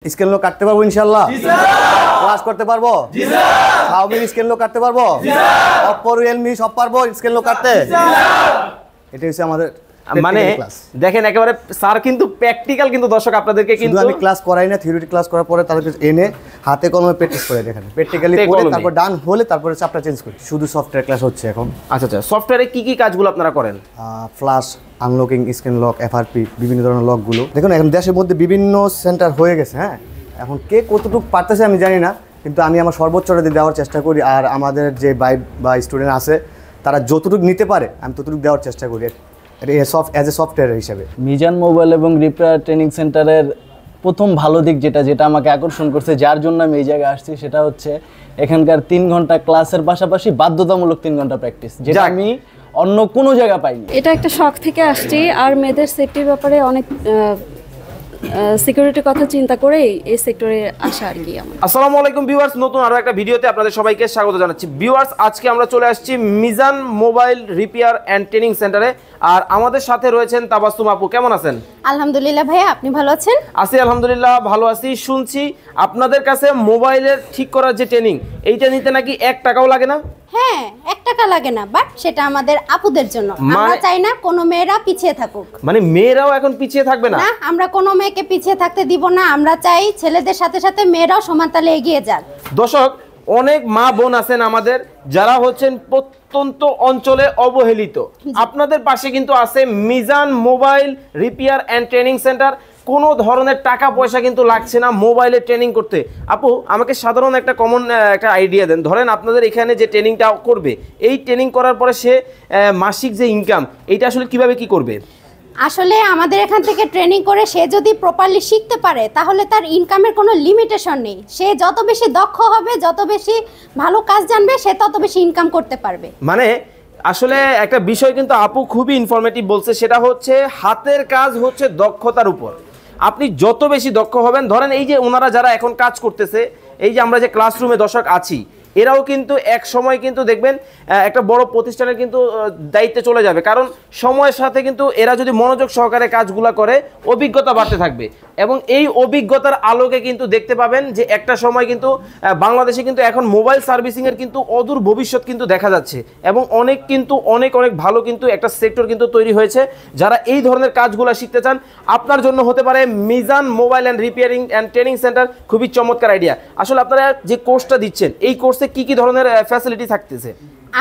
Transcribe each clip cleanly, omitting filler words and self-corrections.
Scan lock কাটতে পারবো ইনশাআল্লাহ? জি স্যার। ক্লাস করতে পারবো? জি স্যার। Xiaomi স্ক্যান লক কাটতে পারবো? জি স্যার। Oppo Realme সব পারবো স্ক্যান লক কাটতে? জি স্যার। এটা হচ্ছে আমাদের মানে দেখেন একেবারে স্যার কিন্তু প্র্যাকটিক্যাল কিন্তু দর্শক আপনাদেরকে কিন্তু আমি ক্লাস করাই না, থিওরি ক্লাস করার পরে তাদেরকে এনে হাতে কলমে প্র্যাকটিস করে দেখেন, প্র্যাকটিক্যালি করে তারপর ডান হলে তারপরে চ্যাপ্টার চেঞ্জ করি। শুধু সফটওয়্যার ক্লাস হচ্ছে এখন। আচ্ছা আচ্ছা, সফটওয়্যারে কি কি কাজগুলো আপনারা করেন? Flash unlocking, scan lock, FRP, বিভিন্ন ধরনের লকগুলো। দেখুন এখন দেশের মধ্যে বিভিন্ন সেন্টার হয়ে গেছে। হ্যাঁ, এখন কে কতটুকু পারতেছে আমি জানি না, কিন্তু আমি আমার সর্বোচ্চটা দিয়ে দেওয়ার চেষ্টা করি। আর আমাদের যে ভাই বা স্টুডেন্ট আছে তারা যতটুকু নিতে পারে আমি ততটুকু দেওয়ার চেষ্টা করি অ্যাজ এ সফটওয়্যার হিসাবে। মিজান মোবাইল এবং রিপেয়ার ট্রেনিং সেন্টারের প্রথম ভালো দিক যেটা আমাকে আকর্ষণ করছে, যার জন্য আমি এই জায়গায় আসছি, সেটা হচ্ছে এখানকার 3 ঘন্টা ক্লাসের পাশাপাশি বাধ্যতামূলক 3 ঘন্টা প্র্যাকটিস, যেটা আমি অন্য কোনো জায়গায় পাইনি। এটা একটা শখ থেকে আসছি, আর মেয়েদের সেফটির ব্যাপারে অনেক সিকিউরিটির কথা চিন্তা করেই এই সেক্টরে আসা আর কি। আসসালামু আলাইকুম ভিউয়ার্স, নতুন আরো একটা ভিডিওতে আপনাদের সবাইকে স্বাগত জানাচ্ছি। ভিউয়ার্স, আজকে আমরা চলে আসছি Mizan mobile repair and training সেন্টারে, আর আমাদের সাথে রয়েছেন তাবাসসুম আপু। কেমন আছেন? আলহামদুলিল্লাহ ভাইয়া, আপনি ভালো আছেন? আছি আলহামদুলিল্লাহ, ভালো আছি। শুনছি আপনাদের কাছে মোবাইলের ঠিক করার যে ট্রেনিং, এইটা নিতে নাকি 1 টাকাও লাগে না? হ্যাঁ, 1 টাকা লাগে না, বাট সেটা আমাদের আপুদের জন্য। আমরা চাই না কোনো মেয়েরা পিছিয়ে থাকুক। মানে মেয়েরাও এখন পিছিয়ে থাকবে না? না, আমরা কোনো মেয়েকে পিছিয়ে থাকতে দিব না। আমরা চাই ছেলেদের সাথে সাথে মেয়েরাও সমান তালে এগিয়ে যাক। দর্শক, অনেক মা বোন আছেন আমাদের যারা হচ্ছেন প্রত্যন্ত অঞ্চলে অবহেলিত। আপনাদের পাশে কিন্তু আছে Mizan mobile repair and training centre. কোনো ধরনের টাকা পয়সা কিন্তু লাগছে না মোবাইলে ট্রেনিং করতে। আপু, আমাকে সাধারণ একটা কমন একটা আইডিয়া দেন। ধরেন আপনাদের এখানে যে ট্রেনিংটা করবে, এই ট্রেনিং করার পরে সে মাসিক যে ইনকাম, এইটা আসলে কিভাবে কি করবে? আসলে আমাদের এখান থেকে ট্রেনিং করে সে যদি প্রপারলি শিখতে পারে, তাহলে তার ইনকামের কোনো লিমিটেশন নেই। সে যত বেশি দক্ষ হবে, যত বেশি ভালো কাজ জানবে, সে তত বেশি ইনকাম করতে পারবে। মানে আসলে একটা বিষয় কিন্তু আপু খুবই ইনফরমেটিভ বলছে, সেটা হচ্ছে হাতের কাজ হচ্ছে দক্ষতার উপর। আপনি যত বেশি দক্ষ হবেন, ধরেন এই যে ওনারা যারা এখন কাজ করতেছে, এই যে আমরা যে ক্লাসরুমে দর্শক আছি, এরাও কিন্তু এক সময় কিন্তু দেখবেন একটা বড় প্রতিষ্ঠানের কিন্তু দায়িত্বে চলে যাবে, কারণ সময়ের সাথে কিন্তু এরা যদি মনোযোগ সহকারে কাজগুলো করে অভিজ্ঞতা বাড়তে থাকবে। এবং এই অভিজ্ঞতার আলোকে কিন্তু দেখতে পাবেন যে একটা সময় কিন্তু বাংলাদেশে কিন্তু এখন মোবাইল সার্ভিসিংয়ের কিন্তু অদূর ভবিষ্যৎ কিন্তু দেখা যাচ্ছে, এবং অনেক ভালো কিন্তু একটা সেক্টর কিন্তু তৈরি হয়েছে। যারা এই ধরনের কাজগুলো শিখতে চান, আপনার জন্য হতে পারে Mizan mobile and repairing and training centre খুবই চমৎকার আইডিয়া। আসলে আপনারা যে কোর্সটা দিচ্ছেন, এই কোর্সে কি কি ধরনের ফ্যাসিলিটি থাকতেছে?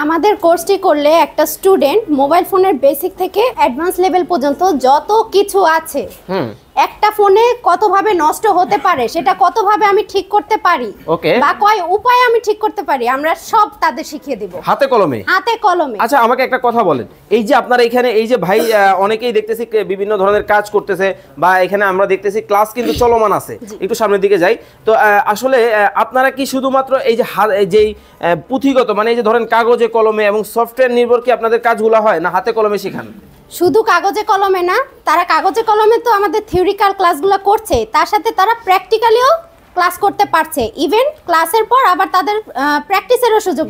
আমাদের কোর্সটি করলে একটা স্টুডেন্ট মোবাইল ফোনের বেসিক থেকে অ্যাডভান্স লেভেল পর্যন্ত যত কিছু আছে, একটা ফোনে কতভাবে নষ্ট হতে পারে, সেটা কতভাবে আমি ঠিক করতে পারি, বা কয় উপায়ে আমি ঠিক করতে পারি, আমরা সব তাদের শিখিয়ে দেব হাতে কলমে। হাতে কলমে। আচ্ছা, আমাকে একটা কথা বলেন, এই যে আপনারা এখানে এই যে ভাই অনেকেই দেখতেছি বিভিন্ন ধরনের কাজ করতেছে, বা এখানে আমরা দেখতেছি ক্লাস কিন্তু চলমান আছে, একটু সামনের দিকে যাই তো। আসলে আপনারা কি শুধুমাত্র এই যে যেই পুঁথিগত, মানে এই যে ধরেন কাগজে কলমে এবং সফটওয়্যার নির্ভর কি আপনাদের কাজগুলো হয়, না হাতে কলমে শেখান? শুধু কাগজে কলমে না, তারা কাগজে কলমে তো আমাদের থিওরিক্যাল ক্লাসগুলো করছে, তার সাথে তারা প্র্যাকটিক্যালিও ক্লাস করতে পারছে। ইভেন ক্লাসের পর আবার তাদের প্র্যাকটিসেরও সুযোগ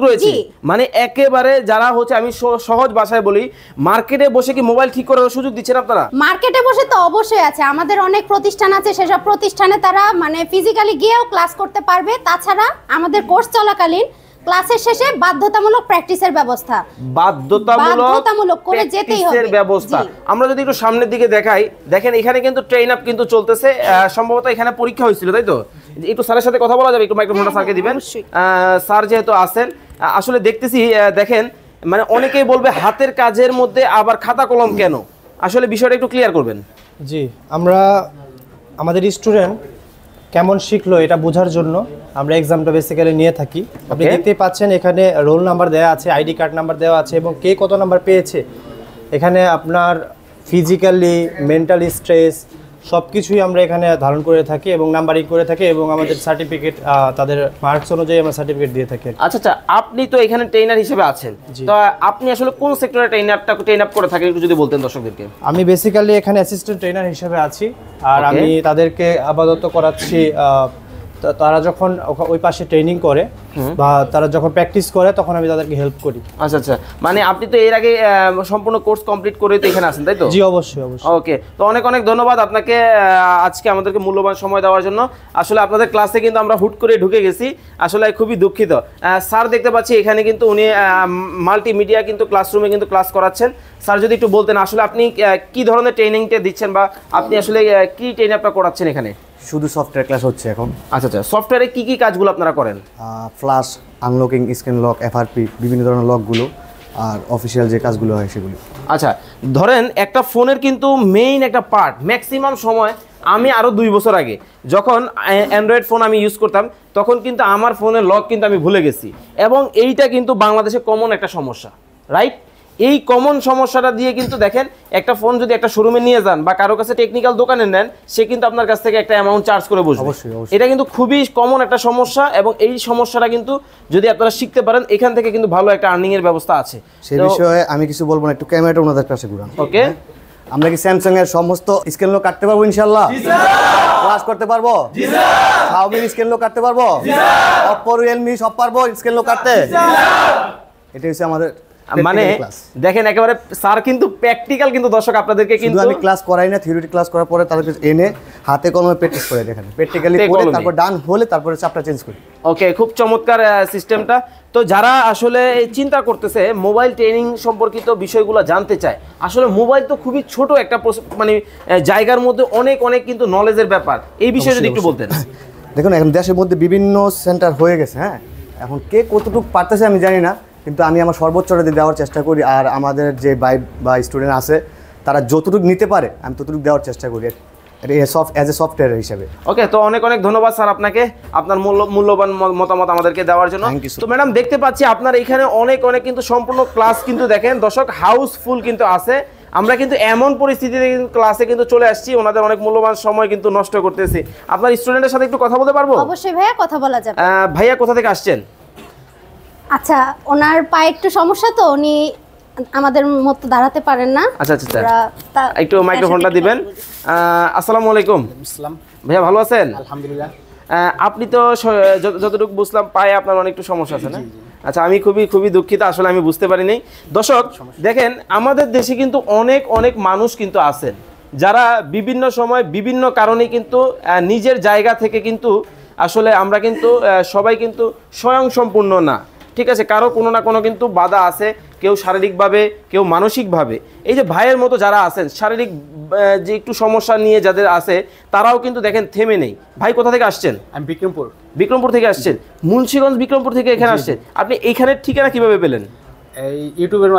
রয়েছে। মানে একেবারে যারা হচ্ছে, আমি সহজ ভাষায় বলি, মার্কেটে বসে কি মোবাইল ঠিক করার সুযোগ দিচ্ছেন আপনারা? মার্কেটে বসে তো অবশ্যই আছে, আমাদের অনেক প্রতিষ্ঠান আছে, সেসব প্রতিষ্ঠানে তারা মানে ফিজিক্যালি গিয়েও ক্লাস করতে পারবে। তাছাড়া আমাদের কোর্স চলাকালীন ক্লাসের শেষে বাধ্যতামূলক প্র্যাকটিসের ব্যবস্থা, বাধ্যতামূলক করে যেতেই হবে ব্যবস্থা। আমরা যদি একটু সামনের দিকে দেখাই, দেখেন এখানে কিন্তু ট্রেন আপ কিন্তু চলতেছে। সম্ভবত এখানে পরীক্ষা হয়েছিল, তাই তো? একটু স্যারের সাথে কথা বলা যাবে? একটু মাইক্রোফোনটা স্যারকে দিবেন। স্যার যেহেতু আছেন, আসলে দেখতেছি দেখেন, মানে অনেকেই বলবে হাতের কাজের মধ্যে আবার খাতা কলম কেন, আসলে বিষয়টা একটু ক্লিয়ার করবেন। জি, আমরা আমাদের স্টুডেন্ট কেমন শিখলো এটা বোঝার জন্য আমরা এক্সামটা বেসিক্যালি নিয়ে থাকি। আপনি দেখতেই পাচ্ছেন এখানে রোল নাম্বার দেওয়া আছে, আইডি কার্ড নাম্বার দেওয়া আছে, এবং কে কত নাম্বার পেয়েছে। এখানে আপনার ফিজিক্যালি, মেন্টালি স্ট্রেস সব কিছুই আমরা এখানে ধারণ করে থাকি এবং নাম্বারিং করে থাকি, এবং আমাদের সার্টিফিকেট তাদের মার্কস অনুযায়ী আমরা সার্টিফিকেট দিয়ে থাকি। আচ্ছা, আপনি তো এখানে ট্রেনার হিসেবে আছেন, তো আপনি আসলে কোন সেক্টরে ট্রেন আপ করে থাকেন একটু যদি বলতেন দর্শকদেরকে। আমি বেসিক্যালি এখানে অ্যাসিস্ট্যান্ট ট্রেনার হিসেবে আছি, আর আমি তাদেরকে আপাতত করাচ্ছি তারা যখন ওই পাশে ট্রেনিং করে বা তারা যখন প্র্যাকটিস করে তখন আমি তাদেরকে হেল্প করি। আচ্ছা আচ্ছা, মানে আপনি তো এর আগে সম্পূর্ণ কোর্স কমপ্লিট করে তো এখানে আসেন, তাই তো? জি অবশ্যই অবশ্যই। ওকে, তো অনেক অনেক ধন্যবাদ আপনাকে আজকে আমাদেরকে মূল্যবান সময় দেওয়ার জন্য। আসলে আপনাদের ক্লাসে কিন্তু আমরা হুট করে ঢুকে গেছি, আসলে খুবই দুঃখিত। স্যার দেখতে পাচ্ছি এখানে কিন্তু উনি মাল্টিমিডিয়া কিন্তু ক্লাসরুমে কিন্তু ক্লাস করাচ্ছেন। স্যার যদি একটু বলতেন আসলে আপনি কি ধরনের ট্রেনিংটা দিচ্ছেন বা আপনি আসলে কি ট্রেনিং আপনারা করাচ্ছেন এখানে? শুধু সফটওয়্যার ক্লাস হচ্ছে এখন। আচ্ছা আচ্ছা, সফটওয়্যারে কি কি কাজগুলো আপনারা করেন? Flash, unlocking, screen lock, FRP, বিভিন্ন ধরনের লকগুলো আর অফিসিয়াল যে কাজগুলো হয় সেগুলো। আচ্ছা, ধরেন একটা ফোনের কিন্তু মেইন একটা পার্ট ম্যাক্সিমাম সময়, আমি আরও 2 বছর আগে যখন অ্যান্ড্রয়েড ফোন আমি ইউজ করতাম তখন কিন্তু আমার ফোনের লক কিন্তু আমি ভুলে গেছি, এবং এইটা কিন্তু বাংলাদেশে কমন একটা সমস্যা, রাইট? এই কমন সমস্যাটা দিয়ে কিন্তু দেখেন একটা ফোন যদি একটা শোরুমে নিয়ে যান বা কারো কাছে টেকনিক্যাল দোকানে নেন, সে কিন্তু আপনার কাছ থেকে একটা অ্যামাউন্ট চার্জ করে বসবে। অবশ্যই। এটা কিন্তু খুবই কমন একটা সমস্যা, এবং এই সমস্যাটা কিন্তু যদি আপনারা শিখতে পারেন এখান থেকে কিন্তু ভালো একটা আর্নিং এর ব্যবস্থা আছে। সেই বিষয়ে আমি কিছু বলবো না, একটু ক্যামেরাটা ওনাদের কাছে ঘুরান। ওকে, আমরা কি স্যামসাং এর সমস্ত স্ক্রিন লক কাটতে পারবো ইনশাআল্লাহ? জি স্যার। ক্লাস করতে পারবো? জি স্যার। Xiaomi স্ক্রিন লক কাটতে পারবো? জি স্যার। Oppo, Realme সব পারবো স্ক্রিন লক কাটতে? জি স্যার। এটা হচ্ছে আমাদের মানে দেখেন একেবারে স্যার কিন্তু প্র্যাকটিক্যাল কিন্তু দর্শক আপনাদেরকে কিন্তু আমি ক্লাস করাই না, থিওরি ক্লাস করার পরে তাদেরকে এনে হাতে কলমে প্র্যাকটিস করে দেখেন, প্র্যাকটিক্যালি করে তারপর ডান হলে তারপরে চাপটা চেঞ্জ করি। ওকে, খুব চমৎকার সিস্টেমটা। তো যারা আসলে চিন্তা করতেছে মোবাইল ট্রেনিং সম্পর্কিত বিষয়গুলো জানতে চায়, আসলে মোবাইল তো খুবই ছোট একটা মানে জায়গার মধ্যে অনেক অনেক কিন্তু নলেজের ব্যাপার, এই বিষয়ে যদি একটু বলতেন। দেখুন এখন দেশের মধ্যে বিভিন্ন সেন্টার হয়ে গেছে, হ্যাঁ, এখন কে কতটুকু পারতেছে আমি জানি না, কিন্তু আমি আমার সর্বোচ্চটা দিয়ে দেওয়ার চেষ্টা করি, আর আমাদের যে বা স্টুডেন্ট আছে তারা যতটুকু নিতে পারে আমি ততটুকু দেওয়ার চেষ্টা করি অ্যাজ এ সফটওয়্যার হিসেবে। ওকে, তো অনেক অনেক ধন্যবাদ স্যার আপনাকে আপনার মূল্যবান মতামত আমাদেরকে দেওয়ার জন্য। তো ম্যাডাম দেখতে পাচ্ছি আপনার এখানে অনেক অনেক কিন্তু সম্পূর্ণ ক্লাস কিন্তু দেখেন দর্শক হাউসফুল কিন্তু আছে। আমরা কিন্তু এমন পরিস্থিতিতে ক্লাসে কিন্তু চলে আসছি, ওনাদের অনেক মূল্যবান সময় কিন্তু নষ্ট করতেছি। আপনার স্টুডেন্টের সাথে একটু কথা বলতে পারবো? অবশ্যই ভাইয়া, কথা বলা যাবে। ভাইয়া কোথা থেকে আসছেন? আচ্ছা, ওনার পায়ে একটু সমস্যা, তো উনি আমাদের মতো দাঁড়াতে পারেন না। আচ্ছা আচ্ছা, একটু মাইক্রোফোনটা দিবেন। আসসালামু আলাইকুম। আসসালাম ভাইয়া, ভালো আছেন? আলহামদুলিল্লাহ। আপনি তো যতটুকু বুঝলাম পায়ে আপনার অনেক একটু সমস্যা আছে না? আচ্ছা, আমি খুবই দুঃখিত, আসলে আমি বুঝতে পারিনি। দর্শক দেখেন আমাদের দেশে কিন্তু অনেক অনেক মানুষ কিন্তু আছেন যারা বিভিন্ন সময় বিভিন্ন কারণে কিন্তু নিজের জায়গা থেকে কিন্তু আসলে আমরা কিন্তু সবাই কিন্তু স্বয়ংসম্পূর্ণ না, ঠিক আছে? কারো কোনো না কোনো কিন্তু বাধা আছে, কেউ শারীরিকভাবে, কেউ মানসিকভাবে। এই যে ভাইয়ের মতো যারা আছেন শারীরিক যে একটু সমস্যা নিয়ে যাদের আছে তারাও কিন্তু দেখেন থেমে নেই। ভাই কোথা থেকে আসছেন? আমি বিক্রমপুর থেকে আসছেন। মুন্সিগঞ্জ বিক্রমপুর থেকে এখানে আসছেন। আপনি এইখানের ঠিকানা কিভাবে পেলেন? এই ইউটিউবের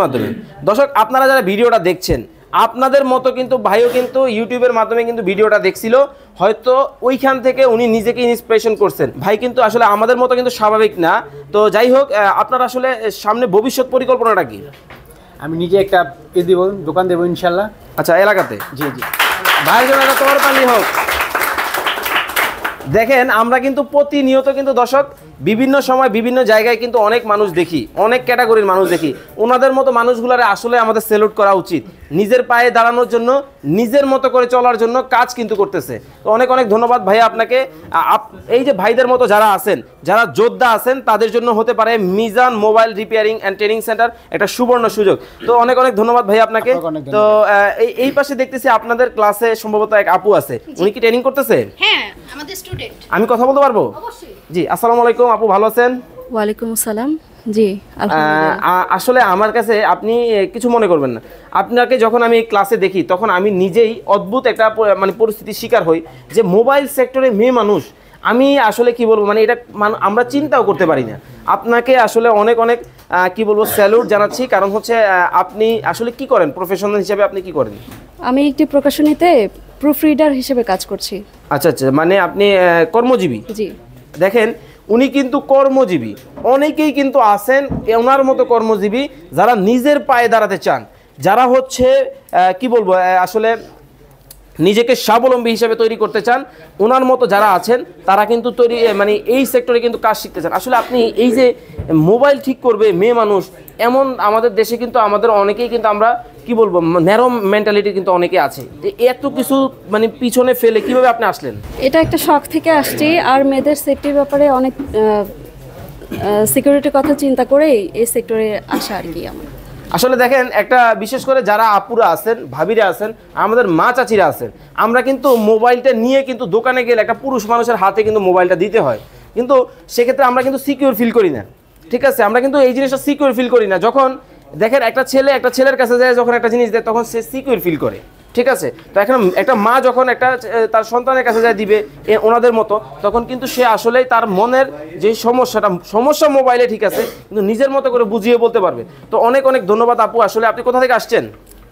মাধ্যমে। দর্শক আপনারা যারা ভিডিওটা দেখছেন, আপনাদের মতো কিন্তু ভাইও কিন্তু ইউটিউবের মাধ্যমে কিন্তু ভিডিওটা দেখছিল, হয়তো ওইখান থেকে উনি নিজেকে ইন্সপিরেশন করছেন। ভাই কিন্তু আসলে আমাদের মতো কিন্তু স্বাভাবিক না। তো যাই হোক, আপনার আসলে সামনে ভবিষ্যৎ পরিকল্পনাটা কি? আমি নিজে একটা দোকান দেবো ইনশাল্লাহ। আচ্ছা, এলাকাতে? জি। ভাইয়ের জন্য একটা তরপালি হোক। দেখেন আমরা কিন্তু প্রতিনিয়ত কিন্তু দর্শক বিভিন্ন সময় বিভিন্ন জায়গায় কিন্তু অনেক মানুষ দেখি, অনেক ক্যাটাগরির মানুষ দেখি। ওনাদের মতো মানুষগুলোরে আসলে আমাদের স্যালুট করা উচিত। নিজের পায়ে দাঁড়ানোর জন্য, নিজের মতো করে চলার জন্য কাজ কিন্তু করতেছে। তো অনেক অনেক ধন্যবাদ ভাইয়া আপনাকে। এই যে ভাইদের মতো যারা আছেন, যারা যোদ্ধা আছেন, তাদের জন্য হতে পারে Mizan mobile repairing and training centre একটা সুবর্ণ সুযোগ। তো অনেক অনেক ধন্যবাদ ভাইয়া আপনাকে। তো এই পাশে দেখতেছি আপনাদের ক্লাসে সম্ভবত এক আপু আছে, উনি কি ট্রেনিং করতেছে? হ্যাঁ, আমাদের স্টুডেন্ট। আমি কথা বলতে পারবো? অবশ্যই। জি, আসসালামু আলাইকুম আপু, ভালো আছেন? ওয়ালাইকুম আসসালাম। জি আলহামদুলিল্লাহ। আসলে আমার কাছে আপনি কিছু মনে করবেন না, আপনাকে যখন আমি এই ক্লাসে দেখি তখন আমি নিজেই অদ্ভুত একটা মানে পরিস্থিতির শিকার হই যে মোবাইল সেক্টরে মেয়ে মানুষ, আমি আসলে কি বলবো, মানে এটা আমরা চিন্তাও করতে পারি না। আপনাকে আসলে অনেক অনেক কি বলবো স্যালুট জানাচ্ছি, কারণ হচ্ছে আপনি আসলে কি করেন প্রফেশনাল হিসেবে? আপনি কি করেন? আমি একটি প্রকাশনীতে প্রুফ রিডার হিসেবে কাজ করছি। আচ্ছা আচ্ছা, মানে আপনি কর্মজীবী? জি। দেখেন উনি কিন্তু কর্মজীবী, অনেকেই কিন্তু আছেন ওনার মতো কর্মজীবী যারা নিজের পায়ে দাঁড়াতে চান, যারা হচ্ছে কি বলবো আসলে নিজেকে স্বাবলম্বী হিসেবে তৈরি করতে চান, ওনার মতো যারা আছেন তারা কিন্তু তৈরি মানে এই সেক্টরে কিন্তু কাজ শিখতে চান। আসলে আপনি এই যে মোবাইল ঠিক করবে মেয়ে মানুষ, এমন আমাদের দেশে কিন্তু আমাদের অনেকেই কিন্তু আমরা কি বলবো ন্যারো মেন্টালিটি কিন্তু অনেকে আছে। এত কিছু মানে পিছনে ফেলে কিভাবে আপনি আসলেন? এটা একটা শখ থেকে আসছি, আর মেয়েদের সেফটির ব্যাপারে অনেক সিকিউরিটির কথা চিন্তা করেই এই সেক্টরে আসা আর কি আমার। আসলে দেখেন, একটা বিশেষ করে যারা আপুরা আছেন, ভাবিরা আছেন, আমাদের মা চাচিরা আছেন, আমরা কিন্তু মোবাইলটা নিয়ে কিন্তু দোকানে গেলে একটা পুরুষ মানুষের হাতে কিন্তু মোবাইলটা দিতে হয়, কিন্তু সেক্ষেত্রে আমরা কিন্তু সিকিউর ফিল করি না। ঠিক আছে, আমরা কিন্তু এই জিনিসটা সিকিউর ফিল করি না। যখন দেখেন একটা ছেলের কাছে যায়, যখন একটা জিনিস দেয় তখন সে সিকিউর ফিল করে। ঠিক আছে, তো এখন একটা মা যখন একটা তার সন্তানের কাছে যায় দিবে ওনাদের মতো, তখন কিন্তু সে আসলেই তার মনের যে সমস্যা মোবাইলে, ঠিক আছে, কিন্তু নিজের মতো করে বুঝিয়ে বলতে পারবে। তো অনেক অনেক ধন্যবাদ আপু। আসলে আপনি কোথা থেকে আসছেন?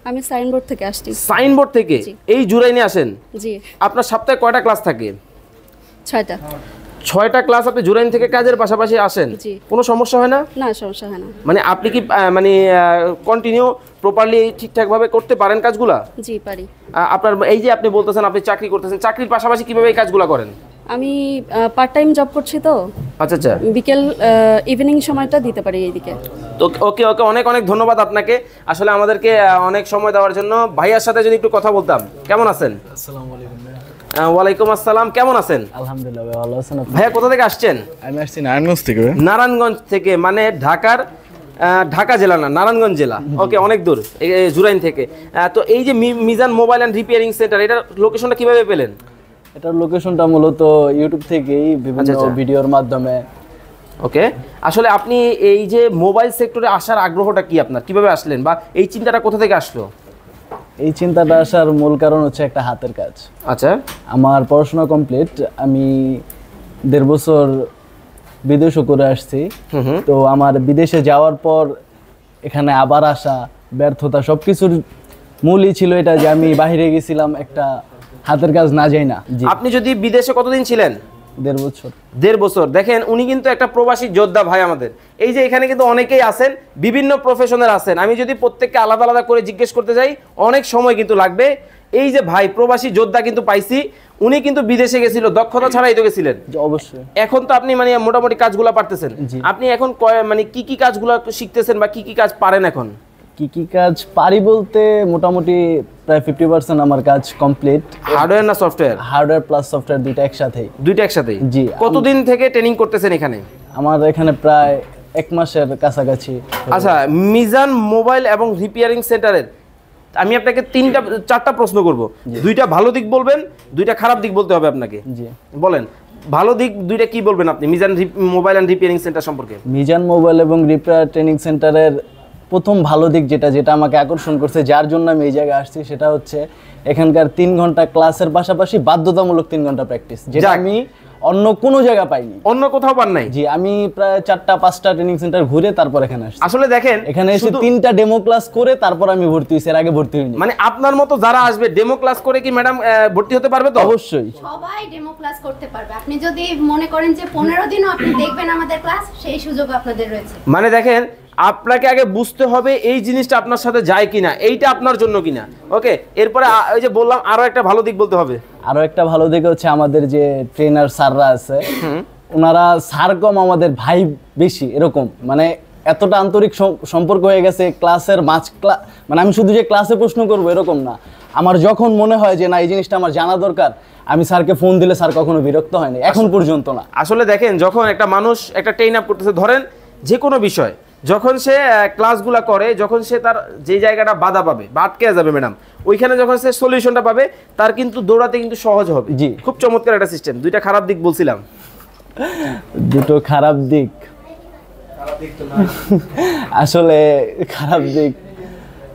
আমি সাইনবোর্ড থেকে আসছি। সাইনবোর্ড থেকে এই জুরাইনে আসেন? জি। আপনার সপ্তাহে কয়টা ক্লাস থাকে? 6টা। 6টা ক্লাস আপনি জুরাইন থেকে কাজের পাশাপাশি আসেন? জি। কোনো সমস্যা হয় না? না, সমস্যা হয় না। মানে আপনি কি মানে কন্টিনিউ প্রপারলি ঠিকঠাকভাবে করতে পারেন কাজগুলা? জি, পারি। আপনার এই যে আপনি বলতেছেন আপনি চাকরি করতেছেন, চাকরির পাশাপাশি কিভাবে এই কাজগুলো করেন? আমি পার্ট টাইম জব করছি, তো আচ্ছা আচ্ছা, বিকেল ইভিনিং সময়টা দিতে পারি এইদিকে। তো ওকে ওকে, অনেক অনেক ধন্যবাদ আপনাকে আসলে আমাদেরকে অনেক সময় দেওয়ার জন্য। ভাইয়ার সাথে যদি একটু কথা বলতাম। কেমন আছেন? আসসালামু আলাইকুম। ওয়ালাইকুম আসসালাম, কেমন আছেন? আলহামদুলিল্লাহ ভালো আছেন আপনি? ভাইয়া কোথা থেকে আসছেন? আমি আসছি নারায়ণগঞ্জ থেকে। নারায়ণগঞ্জ থেকে, মানে ঢাকা জেলা না, নারায়ণগঞ্জ জেলা। ওকে, অনেক দূর জুরাইন থেকে। তো এই যে Mizan mobile and repairing centre, এটার লোকেশনটা কিভাবে পেলেন? এটার লোকেশনটা মূলত ইউটিউব থেকেই বিভিন্ন ভিডিওর মাধ্যমে। ওকে, আসলে আপনি এই যে মোবাইল সেক্টরে আসার আগ্রহটা কি আপনার, কিভাবে আসলেন, বা এই চিন্তাটা কোথা থেকে আসলো? এই চিন্তাটা আসার মূল কারণ হচ্ছে একটা হাতের কাজ। আচ্ছা, আমার পড়াশোনা কমপ্লিট, আমি 1.5 বছর বিদেশও করে আসছি। তো আমার বিদেশে যাওয়ার পর এখানে আবার আসা, ব্যর্থতা, সবকিছুর মূলই ছিল এটা যে আমি বাইরে গেছিলাম একটা হাতের কাজ না যাই না। আপনি যদি বিদেশে কতদিন ছিলেন? 1.5 বছর। 1.5 বছর। দেখেন, উনি কিন্তু একটা প্রবাসী যোদ্ধা ভাই আমাদের। এই যে এখানে কিন্তু অনেকেই আছেন, বিভিন্ন প্রফেশনের আছেন, আমি যদি প্রত্যেককে আলাদা আলাদা করে জিজ্ঞেস করতে যাই অনেক সময় কিন্তু লাগবে। এই যে ভাই প্রবাসী যোদ্ধা কিন্তু পাইছি, উনি কিন্তু বিদেশে গেছিল, দক্ষতা ছাড়াই তো গেছিলেন। অবশ্যই। এখন তো আপনি মানে মোটামুটি কাজগুলো পারতেছেন। আপনি এখন মানে কি কি কাজগুলো শিখতেছেন বা কি কি কাজ পারেন এখন? কি কি কাজ পারি বলতে মোটামুটি প্রায় 50% আমার কাজ কমপ্লিট। হার্ডওয়্যার না সফটওয়্যার? হার্ডওয়্যার প্লাস সফটওয়্যার দুইটা একসাথেই। দুইটা একসাথেই? জি। কতদিন থেকে ট্রেনিং করতেছেন এখানে? আমার এখানে প্রায় 1 মাসের কাছাকাছি। আচ্ছা, মিজান মোবাইল এবং রিপেয়ারিং সেন্টারের আমি আপনাকে 4টা প্রশ্ন করব। 2টা ভালো দিক বলবেন, 2টা খারাপ দিক বলতে হবে আপনাকে। জি, বলেন, ভালো দিক 2টা কি বলবেন আপনি Mizan mobile and repairing centre সম্পর্কে? মিজান মোবাইল এবং রিপেয়ার ট্রেনিং সেন্টারের প্রথম ভালো দিক যেটা আমাকে আকর্ষণ করছে, যার জন্য আমি এই জায়গায় আসছি, সেটা হচ্ছে এখানকার 3 ঘন্টা ক্লাসের পাশাপাশি বাধ্যতামূলক 3 ঘন্টা প্র্যাকটিস, যেটা আমি অন্য কোনো জায়গা পাইনি। অন্য কোথাও পান নাই? জি, আমি প্রায় 4টা-5টা ট্রেনিং সেন্টার ঘুরে তারপর এখানে আসছি। আসলে দেখেন, এখানে এসে 3টা ডেমো ক্লাস করে তারপর আমি ভর্তি হইছি, এর আগে ভর্তি হইনি। মানে আপনার মতো যারা আসবে ডেমো ক্লাস করে কি ম্যাডাম ভর্তি হতে পারবে? তো অবশ্যই সবাই ডেমো ক্লাস করতে পারবে। আপনি যদি মনে করেন যে 15 দিনও আপনি দেখবেন আমাদের ক্লাস, সেই সুযোগ আপনাদের রয়েছে। মানে দেখেন, আপনাকে আগে বুঝতে হবে এই জিনিসটা আপনার সাথে যায় কিনা, এইটা আপনার জন্য কিনা। ওকে, এরপরে ওই যে বললাম আরো একটা ভালো দিক বলতে হবে। আরো একটা ভালো দিক হচ্ছে আমাদের যে ট্রেনার স্যাররা আছে, ওনারা স্যার কম আমাদের ভাই বেশি, এরকম মানে এতটা আন্তরিক সম্পর্ক হয়ে গেছে। ক্লাসের মানে আমি শুধু যে ক্লাসে প্রশ্ন করবো এরকম না, আমার যখন মনে হয় যে না এই জিনিসটা আমার জানা দরকার, আমি স্যারকে ফোন দিলে স্যার কখনো বিরক্ত হয়নি, এখন পর্যন্ত না। আসলে দেখেন, যখন একটা মানুষ একটা ট্রেন আপ করতেছে, ধরেন যে কোনো বিষয়, যখন সে ক্লাসগুলা করে, যখন সে তার যে জায়গাটা বাধা পাবে বা আটকে যাবে ম্যাডাম, ওইখানে যখন সে সলিউশনটা পাবে, তার কিন্তু দৌড়াতে কিন্তু সহজ হবে। জি, খুব চমৎকার একটা সিস্টেম। 2টা খারাপ দিক বলছিলাম। 2টো খারাপ দিক, আসলে খারাপ দিক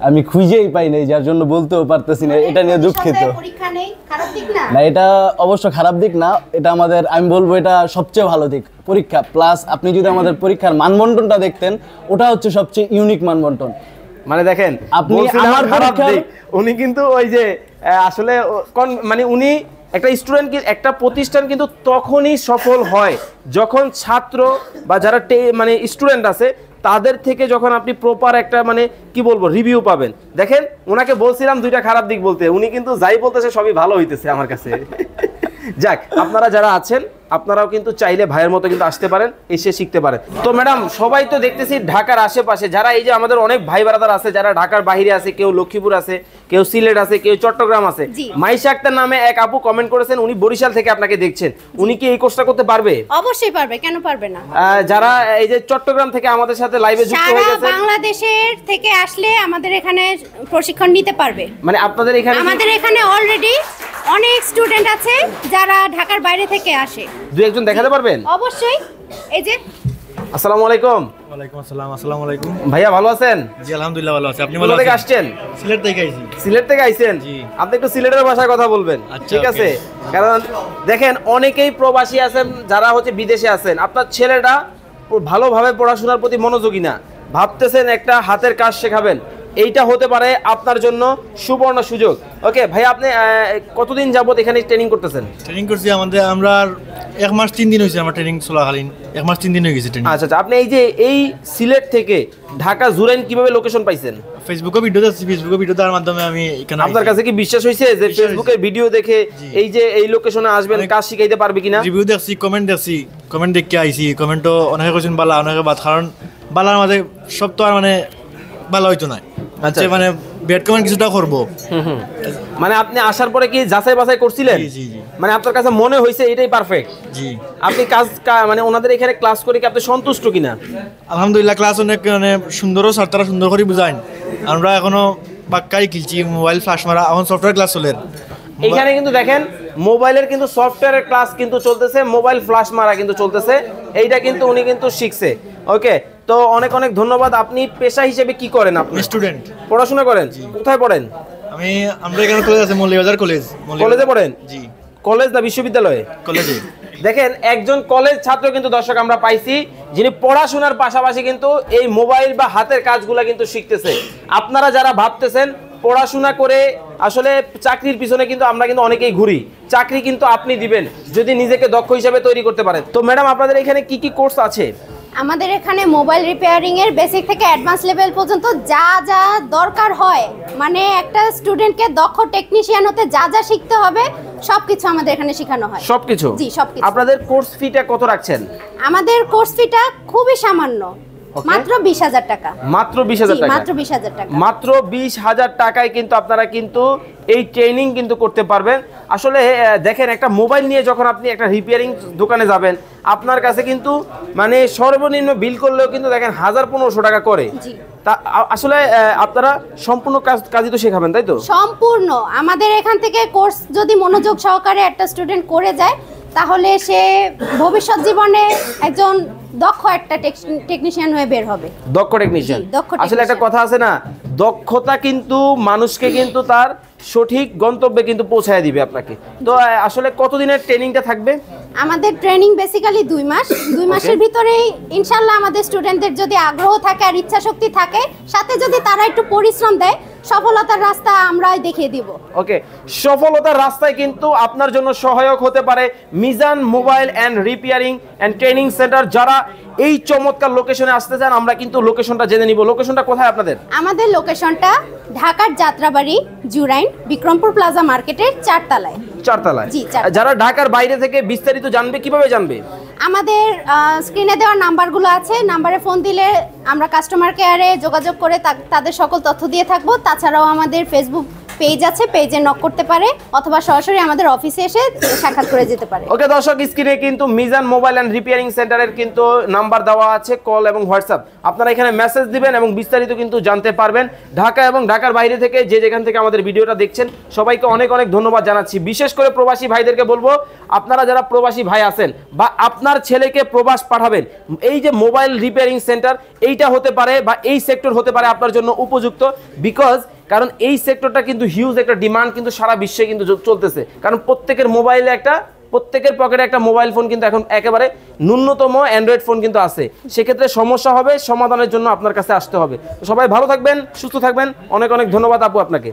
আমি খুঁজেই পাই নাই, যার জন্য বলতেও পারতেছি না, এটা নিয়ে দুঃখিত। পরীক্ষা নেই, খারাপ দিক না। না, এটা অবশ্য খারাপ দিক না, এটা আমাদের, আমি বলবো এটা সবচেয়ে ভালো দিক। পরীক্ষা প্লাস আপনি যদি আমাদের পরীক্ষার মানবন্টনটা দেখতেন, ওটা হচ্ছে সবচেয়ে ইউনিক মানবন্টন। মানে দেখেন, আপনি আমার পরীক্ষার উনি কিন্তু ওই যে আসলে মানে উনি একটা স্টুডেন্ট, একটা প্রতিষ্ঠান কিন্তু তখনই সফল হয় যখন ছাত্র বা যারা মানে স্টুডেন্ট আছে তাদের থেকে যখন আপনি প্রপার একটা মানে কি বলবো রিভিউ পাবেন। দেখেন ওনাকে বলছিলাম দুইটা খারাপ দিক বলতে, উনি কিন্তু যাই বলতেছে সবই ভালো হইতেছে আমার কাছে। যাক, আপনারা যারা আছেন আপনারাও কিন্তু চাইলে ভাইয়ের মতো কিন্তু আসতে পারেন, এসে শিখতে পারেন। তো ম্যাডাম সবাই তো দেখতেছি ঢাকার আশেপাশে, যারা এই যে আমাদের অনেক ভাই ব্রাদার আছে যারা ঢাকার বাইরে আছে, কেউ লক্ষ্মীপুর আছে, কেউ সিলেট আছে, কেউ চট্টগ্রাম আছে। মাইশা আক্তার নামে এক আপু কমেন্ট করেছেন, উনি বরিশাল থেকে আপনাকে দেখছেন, উনি কি এই কোর্সটা করতে পারবে? অবশ্যই পারবে, কেন পারবে না। যারা এই যে চট্টগ্রাম থেকে আমাদের সাথে লাইভে যুক্ত হয়ে গেছে, বাংলাদেশের থেকে আসলে আমাদের এখানে প্রশিক্ষণ নিতে পারবে। মানে আপনাদের এখানে আমাদের এখানে অলরেডি অনেক স্টুডেন্ট আছে যারা ঢাকার বাইরে থেকে আসে। দুই একজন দেখাতে পারবেন? অবশ্যই। এই যে আসসালামু আলাইকুম। ওয়ালাইকুম আসসালাম। আসসালামু আলাইকুম। ভাইয়া ভালো আছেন? জি আলহামদুলিল্লাহ ভালো আছি। আপনি ভালো কোথা থেকে আছেন? আসছেন? সিলেট থেকে আইছি। সিলেট থেকে আইছেন? জি। আপনি একটু সিলেটের ভাষায় কথা বলবেন, ঠিক আছে? কারণ দেখেন অনেকেই প্রবাসী আছেন যারা হচ্ছে বিদেশে আছেন, আপনার ছেলেটা ভালোভাবে পড়াশোনার প্রতি মনোযোগী না, ভাবতেছেন একটা হাতের কাজ শেখাবেন, এইটা হতে পারে আপনার জন্য সুবর্ণ সুযোগ। ওকে ভাই, আপনি কতদিন যাবত এখানে ট্রেনিং করতেছেন? ট্রেনিং করছি আমরা 1 মাস 3 দিন হয়েছে আমার ট্রেনিং চলাকালীন। 1 মাস 3 দিন হয়ে গেছে ট্রেনিং। আচ্ছা, আপনি এই যে এই সিলেট থেকে ঢাকা জুরাইন কিভাবে লোকেশন পাইছেন? ফেসবুকে ভিডিও দেখছি, ফেসবুকে ভিডিও দেওয়ার মাধ্যমে আমি এখানে। আপনার কাছে কি বিশ্বাস হয়েছে যে ফেসবুকের ভিডিও দেখে এই যে এই লোকেশনে আসবেন, কাজ শিখাইতে পারবে কিনা? রিভিউ দেখছি, কমেন্ট দেখছি, কমেন্ট দেখে আইছি। কমেন্টও অনেকে কইছেন বালা, অনেকে বাদ, কারণ বালার মাঝে সব তো আর মানে ভালো হইতো না। আচ্ছা, মানে ব্যাড কমেন্ট কিছুটা করবো। মানে আপনি আসার পরে কি যাচাই বাছাই করছিলেন? জি জি। মানে আপনার কাছে মনে হয়েছে এটাই পারফেক্ট? জি। আপনি মানে ওনাদের এখানে ক্লাস করে কি আপনি সন্তুষ্ট কিনা? আলহামদুলিল্লাহ, ক্লাস অনেক মানে সুন্দরও, স্যার তারা সুন্দর করে বুঝাইন। আমরা এখনো বাক্কাই খেলছি, মোবাইল ফ্ল্যাশ মারা, এখন সফটওয়্যার ক্লাস চলে। এখানে কিন্তু দেখেন মোবাইলের কিন্তু সফটওয়্যারের ক্লাস কিন্তু চলতেছে, মোবাইল ফ্ল্যাশ মারা কিন্তু চলতেছে, এইটা কিন্তু উনি কিন্তু শিখছে। ওকে, তো অনেক অনেক ধন্যবাদ। আপনি পেশা হিসেবে কি করেন? আপনি স্টুডেন্ট, পড়াশোনা করেন? কোথায় পড়েন? আমরা এখানে কলেজ আছে, মৌলভীবাজার কলেজ। কলেজে পড়েন? জি। কলেজ না বিশ্ববিদ্যালয়ে? কলেজে। দেখেন একজন কলেজ ছাত্র কিন্তু দর্শক আমরা পাইছি, যিনি পড়াশোনার পাশাপাশি কিন্তু এই মোবাইল বা হাতের কাজগুলো কিন্তু শিখতেছে। আপনারা যারা ভাবতেছেন পড়াশোনা করে আসলে চাকরির পিছনে কিন্তু আমরা কিন্তু অনেকেই ঘুরি, চাকরি কিন্তু আপনি দিবেন যদি নিজেকে দক্ষ হিসেবে তৈরি করতে পারেন। তো ম্যাডাম আপনাদের এখানে কি কি কোর্স আছে? আমাদের এখানে মোবাইল রিপেয়ারিং এর বেসিক থেকে অ্যাডভান্স লেভেল পর্যন্ত যা যা দরকার হয়, মানে একটা স্টুডেন্টকে দক্ষ টেকনিশিয়ান হতে যা যা শিখতে হবে সবকিছু আমাদের এখানে শেখানো হয়। সবকিছু? জি, সবকিছু। আপনাদের কোর্স ফিটা কত রাখছেন? আমাদের কোর্স ফিটা খুবই সামান্য, মাত্র 20,000 টাকা। মাত্র 20,000 টাকা? মাত্র 20,000 টাকা। মাত্র 20,000 টাকায় কিন্তু আপনারা কিন্তু এই ট্রেনিং কিন্তু করতে পারবেন। আসলে দেখেন একটা মোবাইল নিয়ে যখন আপনি একটা রিপেয়ারিং দোকানে যাবেন, আপনার কাছে কিন্তু মানে সর্বনিম্ন বিল করলেও কিন্তু দেখেন 1,000-1,500 টাকা করে। তা আসলে আপনারা সম্পূর্ণ কাজই তো শেখাবেন, তাই তো? সম্পূর্ণ। আমাদের এখান থেকে কোর্স যদি মনোযোগ সহকারে একটা স্টুডেন্ট করে যায়, তাহলে সে ভবিষ্যৎ জীবনে একজন দক্ষ একটা টেকনিশিয়ান হয়ে বের হবে। দক্ষ টেকনিশিয়ান। আসলে একটা কথা আছে না, দক্ষতা কিন্তু মানুষকে কিন্তু তার সঠিক গন্তব্যে কিন্তু পৌঁছায় দিবে আপনাকে। তো আসলে কতদিনের ট্রেনিংটা থাকবে? আমাদের ট্রেনিং বেসিক্যালি 2 মাস। 2 মাসের ভিতরেই ইনশাআল্লাহ আমাদের স্টুডেন্টদের যদি আগ্রহ থাকে আর ইচ্ছা শক্তি থাকে, সাথে যদি তারা একটু পরিশ্রম দেয়, সফলতার রাস্তা আমরাই দেখিয়ে দিব। ওকে, সফলতার রাস্তায় কিন্তু আপনার জন্য সহায়ক হতে পারে Mizan mobile and repairing and training centre. যারা এই চমৎকার লোকেশনে আসতে চান, আমরা কিন্তু লোকেশনটা জেনে নিব। লোকেশনটা কোথায় আপনাদের? আমাদের লোকেশনটা ঢাকার যাত্রাবাড়ি, জুরাইন, বিক্রমপুর প্লাজা মার্কেটের 4 তলায়। 4 তলায়? জি, 4 তলায়। যারা ঢাকার বাইরে থেকে বিস্তারিত জানবে কিভাবে জানবে? আমাদের স্ক্রিনে দেওয়া নাম্বারগুলো আছে, নাম্বারে ফোন দিলে আমরা কাস্টমার কেয়ারে যোগাযোগ করে তাদের সকল তথ্য দিয়ে থাকবো। তাছাড়াও আমাদের ফেসবুক পেজ আছে, পেজে নক করতে পারে অথবা সরাসরি আমাদের অফিসে এসে সাক্ষাৎ করে যেতে পারে। ওকে দর্শক, স্ক্রিনে কিন্তু মিজান মোবাইল অ্যান্ড রিপেয়ারিং সেন্টারের কিন্তু নাম্বার দেওয়া আছে, কল এবং হোয়াটসঅ্যাপ। আপনারা এখানে মেসেজ দিবেন এবং বিস্তারিত কিন্তু জানতে পারবেন। ঢাকা এবং ঢাকার বাইরে থেকে যে যেখান থেকে আমাদের ভিডিওটা দেখছেন সবাইকে অনেক অনেক ধন্যবাদ জানাচ্ছি। বিশেষ করে প্রবাসী ভাইদেরকে বলবো, আপনারা যারা প্রবাসী ভাই আছেন বা আপনার ছেলেকে প্রবাস পাঠাবেন, এই যে মোবাইল রিপেয়ারিং সেন্টার এইটা হতে পারে বা এই সেক্টর হতে পারে আপনার জন্য উপযুক্ত। বিকজ কারণ এই সেক্টরটা কিন্তু হিউজ একটা ডিমান্ড কিন্তু সারা বিশ্বে কিন্তু চলতেছে। কারণ প্রত্যেকের মোবাইলে প্রত্যেকের পকেটে একটা মোবাইল ফোন কিন্তু এখন একেবারে ন্যূনতম অ্যান্ড্রয়েড ফোন কিন্তু আছে। সেক্ষেত্রে সমস্যা হবে, সমাধানের জন্য আপনার কাছে আসতে হবে। সবাই ভালো থাকবেন, সুস্থ থাকবেন। অনেক অনেক ধন্যবাদ আপু আপনাকে।